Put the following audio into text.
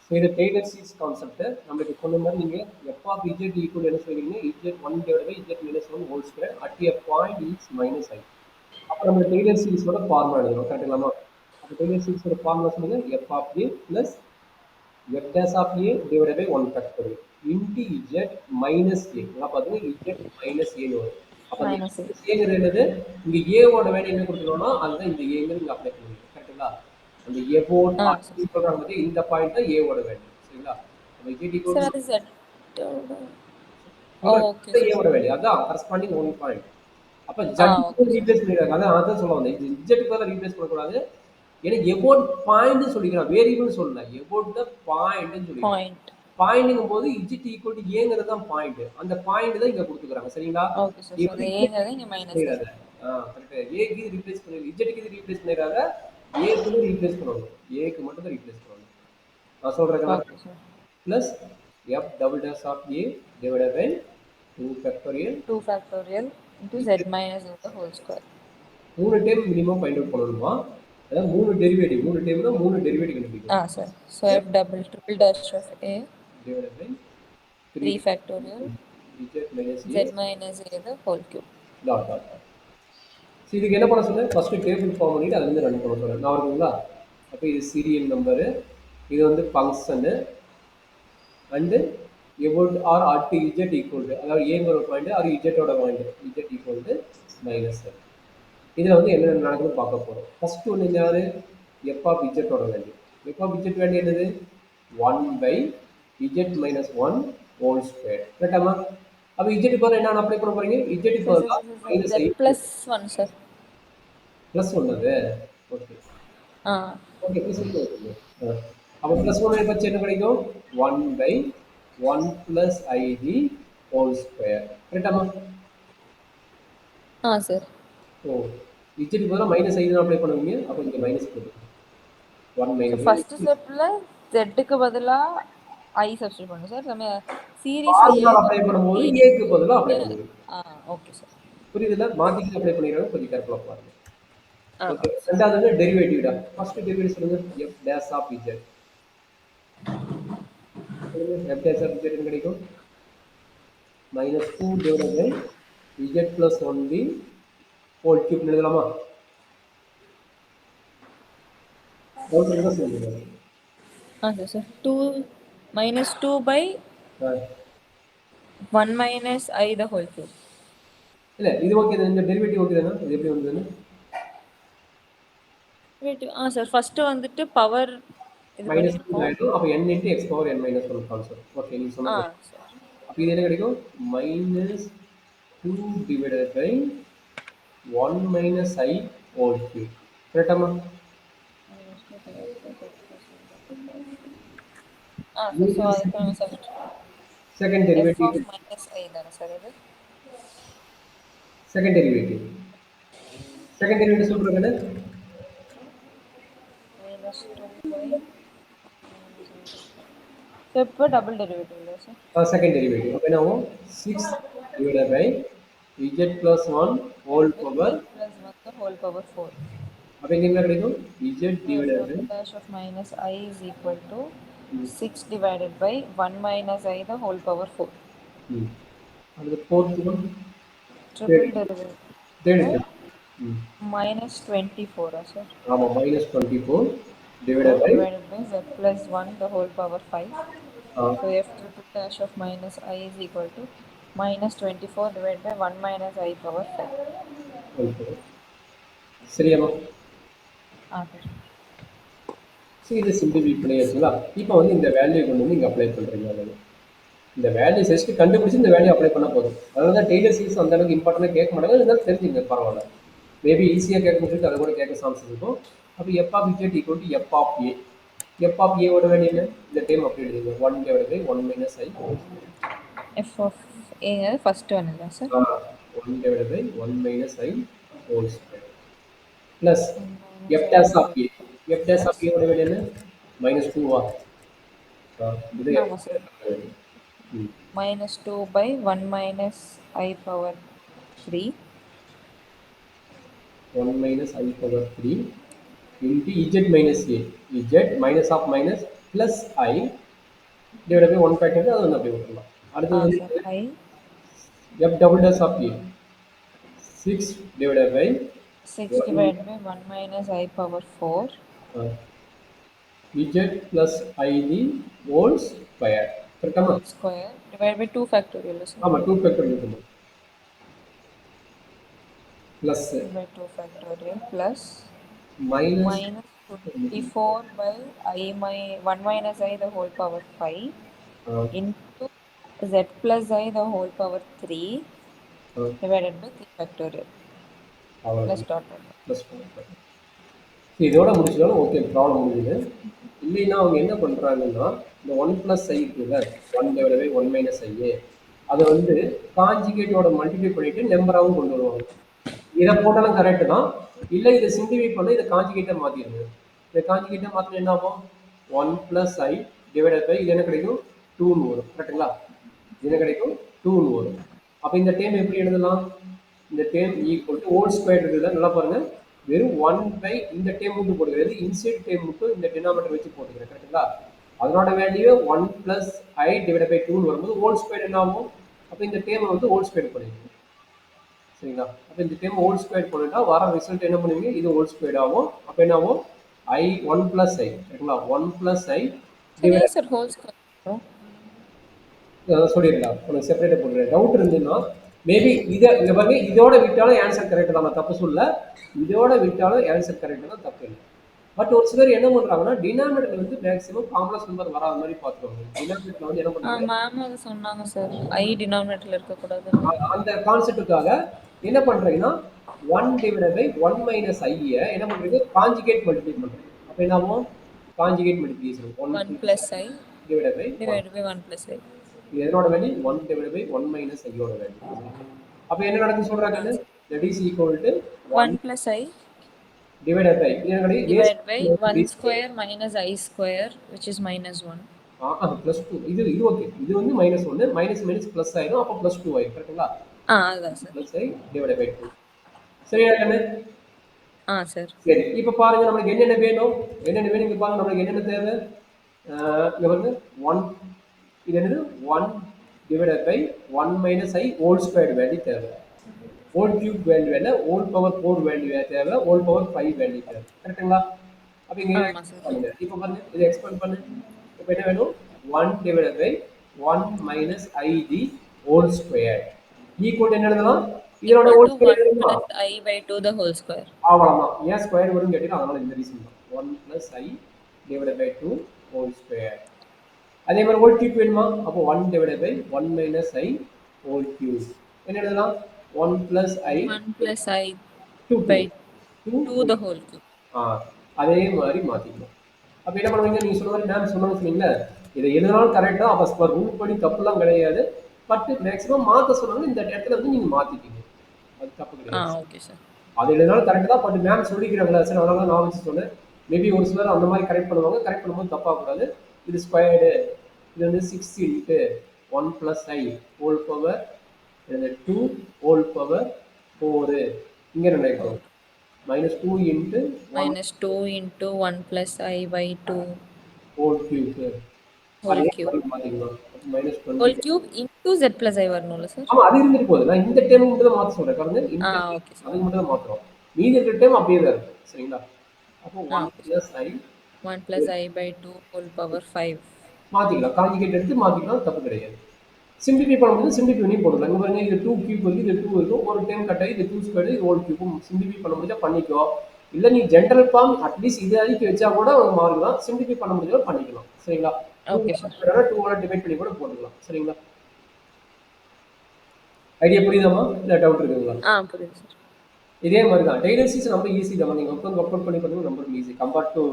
So இது Taylor series concept. நம்மளுக்கு சொன்ன மாதிரி நீங்க எஃப் ஆஃப் இஜெட் ஈக்குவல் என்ன சொல்றீங்க, Z one divide by Z minus one whole square at a point is minus I. அப்போ நம்ம டெய்லர் சீரிஸோட ஃபார்முலா எழுதணும், கரெக்டுங்களாமா? அப்போ டெய்லர் சீரிஸோட ஃபார்முலா சொல்லுங்க, F of A plus F dash of A divide by one factorial into Z minus A. நல்லா பாருங்க, இஜெட் மைனஸ் ஏன்னு வரும். அப்போ அந்த மைனஸ் ஏ. ஏங்கிறது என்னது, இங்க ஏவோட வேல்யூ என்ன கொடுத்துருவோம்னா அதுதான் இந்த ஏங்கிறது இங்க அப்ளை பண்ணுவீங்க, கரெக்டுங்களா? அந்த எபோட் சரி. சொல்றாங்க பத்தி இந்த பாயிண்ட் தான் ஏவோட வேல்யூ, சரிங்களா? அப்போ இஜெட் ஈக்குவல் சார் டு அது Z ஓகே சார். ஏவோட வேல்யூ அதான் கரஸ்பாண்டிங் ஒன் பாயிண்ட். அப்ப ஓகே ஜட் சார். ரீப்ளேஸ் பண்ணிடுறாங்க, அதான் அதான் சொல்ல வந்தேன். இஜெட்டுக்கு பதிலா ரீப்ளேஸ் பண்ணக்கூடாது. ஏன்னா எபோட் பாயிண்ட் சொல்லிக்கிறான், வேரியபிள் சொல்லல, எபோட் த பாயிண்ட் சொல்லிக்கிறான். பாயிண்ட். பாயிண்ட்ங்கும் போது இஜெட் ஈக்குவல் டு ஏங்கிறது தான் பாயிண்ட், அந்த பாயிண்ட் தான் இங்க கொடுத்துக்கிறாங்க, சரிங்களா? Okay sir. ஸோ அது ஏங்கிறது இங்கே மைனஸ் ஏ. கரெக்ட். ஏக்கு இது ரீப்ளேஸ் பண்ணி இஜெட்டுக்கு இது ரீப்ளேஸ் பண்ணிடுறாங்க, ஏக்கு ரீப்ளேஸ் பண்ணணும், ஏக்கு மட்டும் தான் ரீப்ளேஸ் பண்ணணும். நான் சொல்றேன் okay sir. Plus F double dash of A divided by 2 factorial 2 factorial into Z minus A the whole square. 3 time minimum find out பண்ணணுமா? அதாவது 3 டெரிவேட்டிவ், 3 டைம்ல 3 டெரிவேட்டிவ் கண்டுபிடிக்கணும். Sir. So F double triple dash of A divided by 3 factorial z minus a Z minus A the whole cube. Dot dot. So இதுக்கு என்ன பண்ண சொன்னேன், first table form பண்ணிட்டு அதுலேருந்து ரன் பண்ண சொன்னேன், நான் இருக்குங்களா? அப்போ இது சீரியல் நம்பரு, இது வந்து function and about R at Z equal to, அதாவது ஏங்கிற ஒரு பாயிண்ட் அது இஜெட்டோட point, Z equal to minus. இதில் வந்து என்ன நடக்குதுன்னு பார்க்க போகிறோம். ஃபர்ஸ்ட் ஒன்று யாரு, எஃப் ஆஃப் இஜெட்டோட value. F of Z value என்னது, 1 by Z minus one whole square, கரெக்டாமா? அப்போ இஜெட் பதில் என்ன அப்ளை பண்ண போறீங்க, இஜெட் பதில் minus I plus 1 sir. Plus one அது, okay okay plus one okay. அப்போ ப்ளஸ் ஒன் பட்சம் என்ன கிடைக்கும், 1 by 1 plus I T whole square, கரெக்டாமா? சார். ஓ, இஜெட் பதிலாக மைனஸ் ஐடி தான் அப்ளை பண்ணுவீங்க, அப்போ இங்கே மைனஸ் போட்டுருங்க. 1 மைனஸ் ஃபர்ஸ்ட் ஸ்டெப்ல Z-க்கு பதிலா I சப்ஸ்டிட் பண்ணுங்க சார். நம்ம சீரிஸ் ஃபார்முலா அப்ளை பண்ணும்போது ஏக்கு பதிலாக அப்ளை பண்ணுவீங்க. Okay sir. புரியுதுல, மாத்திட்டு அப்ளை பண்ணிடுறாங்க, கொஞ்சம் கேர்ஃபுல்லாக பாருங்க. ஓகே, ரெண்டாவது வந்து டெரிவேட்டிவ்டா. ஃபர்ஸ்ட் டெரிவேட்டிவ் சொல்லுங்க, f dash of z. சொல்லுங்க, f dash of z என்ன கிடைக்கும், -2 divided by z plus 1b whole cube எழுதலாமா? ஹோல் கியூப் தான் சொல்லுங்க. Sir 2 minus 2 by 1 minus I the whole cube. இல்ல இது ஓகே, இந்த டெரிவேட்டிவ் ஓகே தானே, இது எப்படி வந்ததுன்னு? சார் ஃபர்ஸ்ட் வந்துட்டு பவர் இது -2 ஆயிடும், அப்ப n into x power n minus 1 concept. Okay, நீங்க சொன்னது. அப்ப இது என்ன கிடைக்கும், -2 divided by 1 minus I whole cube, கரெக்டாமா? Second derivative, second derivative, second derivative சொல்றது என்ன, இப்போ டபுள் டெரிவேட்டிவ் இல்ல சார்? Second derivative. அப்ப என்ன ஆகும், 6 divided by z plus 1 whole power plus 1 the whole power 4. அப்ப இங்க என்ன கிடைக்கும், z divided by dash of minus I is equal to 6 divided by 1 minus I the whole power 4. And the fourth one, triple derivative minus 24, sir. minus 24 divided by z plus 1 the whole power 5. So f triple dash of minus I is equal to minus 24 divided by 1 minus I power 5. சரியாமா? சரி, இது simple பண்ணியாச்சுங்களா? இப்போ வந்து இந்த value கொண்டு வந்து இங்கே apply பண்ணுறீங்க. இந்த வேல்யூ ஜஸ்ட் கண்டுபிடிச்சி இந்த வேல்யூ அப்ளை பண்ணால் போதும். அதனால தான் டெய்லர் சீரிஸ் அந்த அளவுக்கு இம்பார்ட்டண்டாக கேட்க மாட்டாங்க, இருந்தாலும் தெரிஞ்சுங்க, பரவாயில்ல. மேபி ஈஸியாக கேட்க முடிச்சுட்டு அதை கூட கேட்க சான்ஸ் இருக்கும். அப்போ F of Z equal to F of A. F of ஏவோட வேல்யூ என்ன, இந்த டைம் அப்படி எழுதுங்க, 1 divided by 1 minus I. F of A first one இல்லை sir, 1 divided by 1 minus I whole square plus f dash of a. f dash of a ஓட value என்ன, -2 வா? இது -2 by 1 minus I power 3. 1 minus I power 3 into z minus a. z minus of minus plus I divide by 1 factor அது வந்து அப்படி விட்டுருலாம். அடுத்தது வந்து sir I f double dash of a 6 divided by 6 divided by 1 minus I power 4 z plus I the whole square. கரெக்டாமா? whole square divided by 2 factorial sir. ஆமா 2 factor இருக்கணும். Plus 2 by 2 factorial plus minus minus 54 by I 1 minus I the whole power 5 into z plus I the whole power 3 divided by 3 factorial plus dot dot. Plus இதோட முடிச்சாலும் okay, problem முடியுது. இல்லைன்னா அவங்க என்ன பண்ணுறாங்கன்னா இந்த 1 plus ஐ இருக்குல்ல, 1 divide by 1 minus IA, அதை வந்து காஞ்சிகேட்டோட மல்டிப்ளை பண்ணிட்டு நம்பராகவும் கொண்டு வருவாங்க. இதை போட்டாலும் கரெக்டு தான். இல்லை இதை சிம்பிளிஃபை பண்ண இதை காஞ்சிகேட்டை மாற்றிடுங்க. இதை காஞ்சிகேட்டை மாற்றினா என்ன ஆகும்? 1 ப்ளஸ் ஐ டிவைட் பை இது என்ன கிடைக்கும்? 2ன்னு வரும். கரெக்டுங்களா? இது என்ன கிடைக்கும்? 2ன்னு வரும். அப்போ இந்த டேம் எப்படி எழுதலாம்? இந்த term equal to whole square இருக்குல்ல, நல்லா பாருங்க. வெறும் 1 பை இந்த டேம் மட்டும் போட்டுக்கிறது, இன்சைட் டேம் மட்டும் இந்த டினாமினேட்டர் வச்சு போட்டுக்கிறேன். கரெக்டுங்களா? அதனோட value 1 plus I divide by 2ன்னு வரும்போது ஹோல் ஸ்கொயர் என்ன ஆகும்? அப்போ இந்த டேமை வந்து ஹோல் ஸ்கொயர் பண்ணிடுங்க. சரிங்களா? அப்போ இந்த டேம் ஹோல் ஸ்கொயர் பண்ணிட்டா வர ரிசல்ட் என்ன பண்ணுவீங்க? இது ஹோல் ஸ்கொயர் ஆகும். அப்போ என்ன ஆகும்? ஐ 1 ப்ளஸ் ஐ, சரிங்களா? 1 ப்ளஸ் ஐ Yes sir, whole square. சொல்லிடலாம். உனக்கு செப்பரேட்டாக போடுறேன். டவுட் இருந்துன்னா மேபி இதை இந்த பாருங்க, இதோட விட்டாலும் ஆன்சர் கரெக்ட் தான், நான் தப்பு சொல்ல. இதோட விட்டாலும் ஆன்சர் கரெக்ட் தான், தப்பு இல்லை. பட் ஒரு சிலர் என்ன பண்றாங்கன்னா டினாமினேட்டர் வந்து மேக்ஸிமம் காம்ப்ளெக்ஸ் நம்பர் வராத மாதிரி பார்த்துக்கோங்க. டினாமினேட்டர்ல வந்து என்ன பண்றாங்க, மேம் அது சொன்னாங்க சார் ஐ டினாமினேட்டர்ல இருக்க கூடாது. அந்த கான்செப்டுக்காக என்ன பண்றீங்கன்னா 1 டிவைட் பை 1 மைனஸ் ஐயை என்ன பண்றீங்க, காஞ்சுகேட் மல்டிப்ளை பண்றீங்க. அப்போ என்ன ஆகும்? Conjugate multiplication 1 plus I divide by divided by 1 plus I. இதனோட வேல்யூ 1 டிவைட் பை 1 மைனஸ் ஐயோட வேல்யூ. அப்போ என்ன நடக்குன்னு சொல்றாங்க? that is equal to 1 plus I divided by divided by 1 square minus I square which is minus 1. Plus 2. இது okay. இது வந்து -1 minus minus plus ஆயிடும். அப்போ +2 ஆயிடும். கரெக்ட்டுங்களா? அதான் sir. Plus I divide by 2. சரியா கண்ணு? சார். சரி, இப்போ பாருங்க நமக்கு என்னென்ன வேணும். இங்க பாருங்க நமக்கு என்னென்ன தேவை. இங்க பாருங்க 1 இது என்னது 1 divided by 1 minus I whole square value தேவை. ஹோல் கியூப் வேல்யூ வேலை, ஹோல் பவர் 4 வேல்யூ தேவை, ஹோல் பவர் 5 வேல்யூ தேவை. கரெக்ட்டுங்களா? அப்போ இங்க பண்ணுங்க. இப்போ பாருங்க இதை எக்ஸ்பேண்ட் பண்ணு. இப்போ என்ன வேணும்? 1 divided by 1 minus I the whole square equal என்ன எழுதலாம்? இதோட ஹோல் ஸ்கொயர் எழுதணுமா? I by 2 the whole square. அவ்வளவுதான். ஏன் ஸ்கொயர் வரும்னு கேட்டீங்கன்னா அதனால இந்த ரீசன் தான். 1 plus i divided by 2 whole square. அதே மாதிரி ஹோல் கியூப் வேணுமா? அப்போ 1 divided by 1 minus i whole cube. என்ன எழுதலாம்? 1 plus i 1 plus I 2 by 2 2 the whole cube. அதே மாதிரி மாத்திக்கலாம். அப்ப என்ன பண்ணுவீங்க? நீங்க சொன்ன மாதிரி மேம் சொன்னாலும் சொன்னீங்களா, இதை எழுதினாலும் கரெக்டா, அப்ப ரூல் படி தப்புலாம் கிடையாது. பட் மேக்ஸிமம் மாத்த சொன்னாலும் இந்த இடத்துல வந்து நீங்க மாத்திக்கீங்க, அது தப்பு கிடையாது. Okay sir. அது எழுதினாலும் கரெக்ட் தான். பட் மேம் சொல்லிக்கிறாங்களா சார், அதனால நான் வச்சு சொன்னேன். மேபி ஒரு சிலர் அந்த மாதிரி கரெக்ட் பண்ணுவாங்க. கரெக்ட் பண்ணும்போது தப்பாகக்கூடாது. இது ஸ்கொயர்டு, இது வந்து 6 இன்ட்டு 1 ப்ளஸ் ஐ ஹோல் பவர் 2 ஹோல் பவர் 4. இங்கே என்ன இருக்கும்? -2 into -2 × 1 plus I by 2 whole cube. whole cube. மாத்திக்கலாம். -20 whole cube into z plus I வரணும்ல சார்? ஆமா, அது இருந்துட்டு போகுது. நான் இந்த டேர்ம் மட்டும் தான் மாத்த சொல்றேன். பாருங்க, இந்த ஓகே சார். அது மட்டும் தான் மாத்துறோம். மீதி இருக்கிற டேர்ம் அப்படியே தான் இருக்கு. சரிங்களா? அப்போ 1 plus i 1 plus I by 2 whole power 5 மாத்திக்கலாம். காஞ்சுகேட் எடுத்து மாத்திக்கலாம், தப்பு கிடையாது. சிம்பிளிஃபை பண்ணும்போது சிம்பிளிஃபை பண்ணி போடலாம். இங்க பாருங்க, இது 2 கியூப் இருக்கு, இது 2 இருக்கும். ஒரு டைம் கட் ஆகி இது 2 ஸ்கொயர், இது ஹோல் கியூப். சிம்பிளிஃபை பண்ண முடிஞ்சா பண்ணிக்கோ. இல்ல நீ ஜெனரல் ஃபார்ம் அட்லீஸ்ட் இது வரைக்கும் வச்சா கூட உங்களுக்கு மார்க் தான். சிம்பிளிஃபை பண்ண முடிஞ்சா பண்ணிக்கலாம். சரிங்களா? Okay sir. 2 ஓட டிவைட் பண்ணி கூட போட்டுக்கலாம். சரிங்களா? ஐடியா புரியுதாமா? இல்ல டவுட் இருக்குங்களா? புரியுது சார். இதே மாதிரி தான் டெய்லர் சீஸ் ரொம்ப ஈஸி தான். நீங்க உட்காந்து ஒர்க் அவுட் பண்ணி பண்ணுங்க, ரொம்ப ஈஸி கம்பேர்ட் டு